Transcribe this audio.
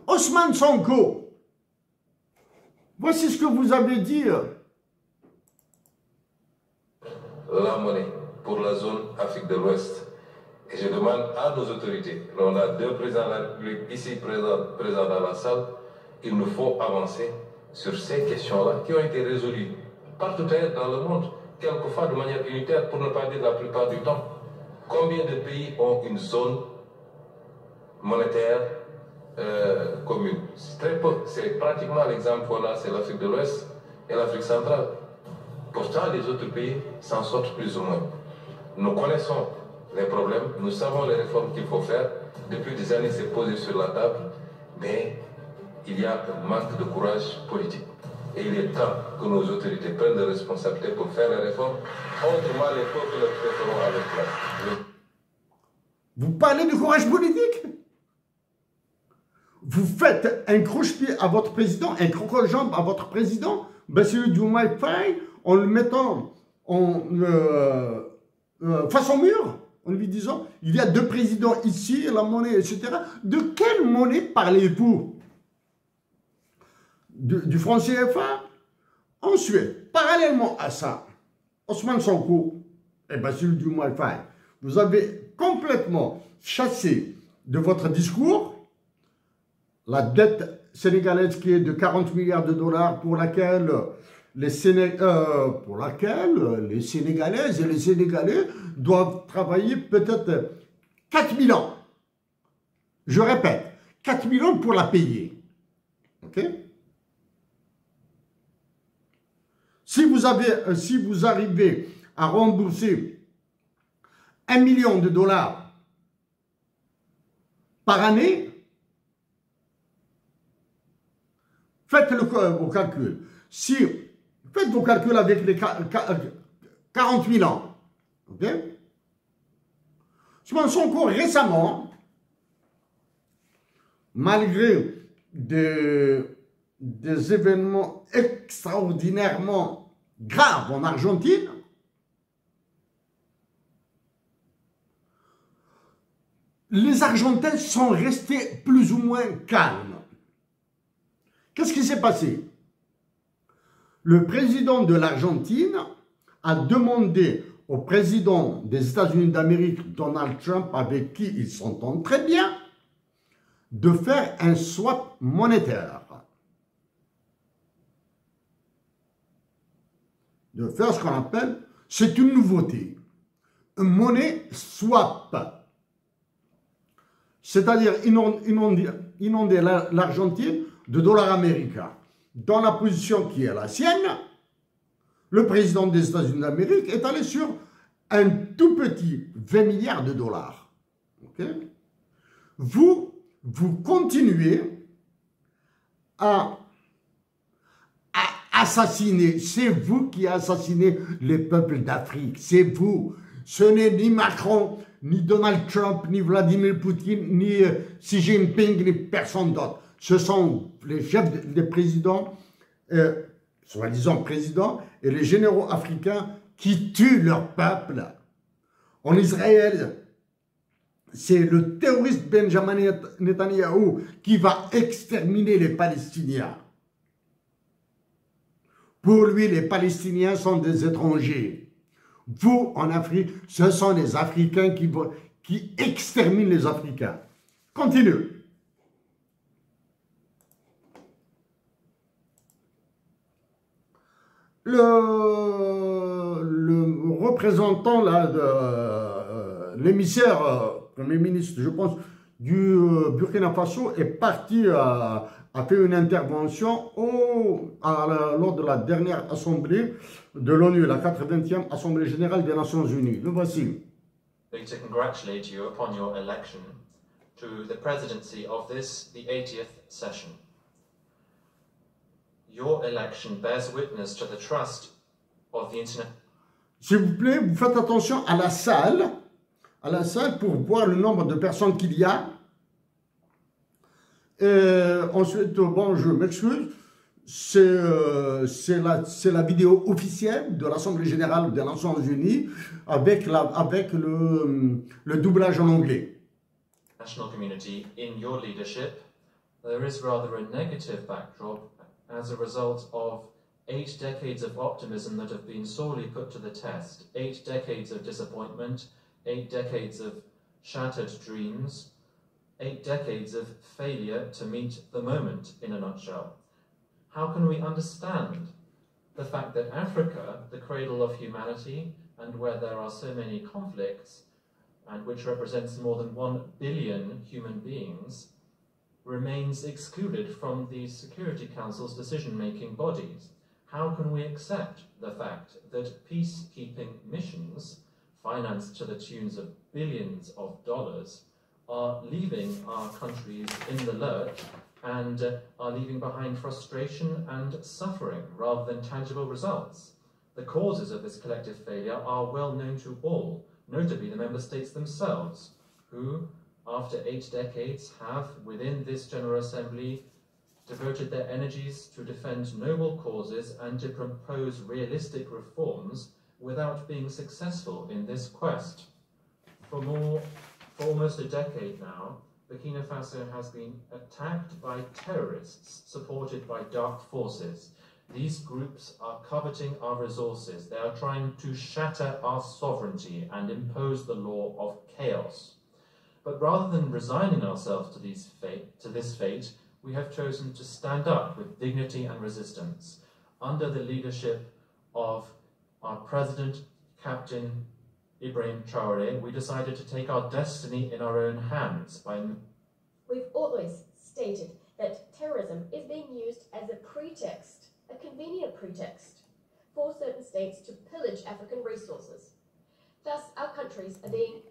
Ousmane Sonko, voici ce que vous avez dit. La monnaie pour la zone Afrique de l'Ouest. Et je demande à nos autorités, on a deux présidents de la République ici présents dans la salle, il nous faut avancer sur ces questions-là qui ont été résolues partout ailleurs dans le monde, quelquefois de manière unitaire, pour ne pas dire la plupart du temps. Combien de pays ont une zone monétaire commune? C'est très peu. C'est pratiquement l'exemple qu'on a, c'est l'Afrique de l'Ouest et l'Afrique centrale. Pourtant, les autres pays s'en sortent plus ou moins. Nous connaissons les problèmes, nous savons les réformes qu'il faut faire. Depuis des années, c'est posé sur la table, mais il y a un manque de courage politique. Et il est temps que nos autorités prennent des responsabilités pour faire les réformes. Autrement, les peuples le feront avec place. Vous parlez de courage politique? Vous faites un croche-pied à votre président, un croco-jambe à votre président, Bassirou Diomaye Faye, en le mettant face au mur, en lui disant, il y a deux présidents ici, la monnaie, etc. De quelle monnaie parlez-vous? Du franc CFA? Ensuite, parallèlement à ça, Ousmane Sonko et Bassirou Diomaye Faye, vous avez complètement chassé de votre discours la dette sénégalaise qui est de 40 milliards de dollars pour laquelle les Sénégalaises et les Sénégalais doivent travailler peut-être 4000 ans. Je répète, 4000 ans pour la payer. Ok? Si vous arrivez à rembourser 1 million de dollars par année, faites vos calculs. Faites vos calculs avec les 40 000 ans. Ok? Ousmane Sonko, récemment, malgré des événements extraordinairement graves en Argentine, les Argentins sont restés plus ou moins calmes. Qu'est-ce qui s'est passé? Le président de l'Argentine a demandé au président des États-Unis d'Amérique, Donald Trump, avec qui il s'entend très bien, de faire un swap monétaire. De faire ce qu'on appelle, c'est une nouveauté, une monnaie swap. C'est-à-dire inonder l'Argentine de dollars américains. Dans la position qui est la sienne, le président des États-Unis d'Amérique est allé sur un tout petit 20 milliards de dollars. Okay? Vous continuez à assassiner. C'est vous qui assassinez les peuples d'Afrique. C'est vous. Ce n'est ni Macron, ni Donald Trump, ni Vladimir Poutine, ni Xi Jinping, ni personne d'autre. Ce sont les chefs des présidents, soi-disant présidents, et les généraux africains qui tuent leur peuple. En Israël, c'est le terroriste Benjamin Netanyahou qui va exterminer les Palestiniens. Pour lui, les Palestiniens sont des étrangers. Vous, en Afrique, ce sont les Africains qui exterminent les Africains. Continue. Le représentant là, l'émissaire, Premier ministre, je pense, du Burkina Faso est parti, a fait une intervention lors de la dernière assemblée de l'ONU, la 80e Assemblée Générale des Nations Unies. Le voici. To congratulate you upon your election to the presidency of the 80th session. Your election bears witness to the trust of the internet. S'il vous plaît, vous faites attention à la salle pour voir le nombre de personnes qu'il y a. Ensuite, bon, je m'excuse, c'est la vidéo officielle de l'Assemblée Générale des Nations Unies avec le doublage en anglais. National community in your leadership there is rather a negative backdrop as a result of 8 decades of optimism that have been sorely put to the test, 8 decades of disappointment, 8 decades of shattered dreams, 8 decades of failure to meet the moment, in a nutshell. How can we understand the fact that Africa, the cradle of humanity, and where there are so many conflicts, and which represents more than 1 billion human beings, remains excluded from the Security Council's decision-making bodies? How can we accept the fact that peacekeeping missions, financed to the tunes of billions of dollars, are leaving our countries in the lurch and are leaving behind frustration and suffering rather than tangible results? The causes of this collective failure are well known to all, notably the member states themselves, who, after 8 decades, have, within this General Assembly, devoted their energies to defend noble causes and to propose realistic reforms without being successful in this quest. For almost a decade now, Burkina Faso has been attacked by terrorists supported by dark forces. These groups are coveting our resources. They are trying to shatter our sovereignty and impose the law of chaos. But rather than resigning ourselves to this fate, we have chosen to stand up with dignity and resistance. Under the leadership of our President, Captain Ibrahim Traoré, we decided to take our destiny in our own hands by... We've always stated that terrorism is being used as a pretext, a convenient pretext, for certain states to pillage African resources. Thus, our countries are being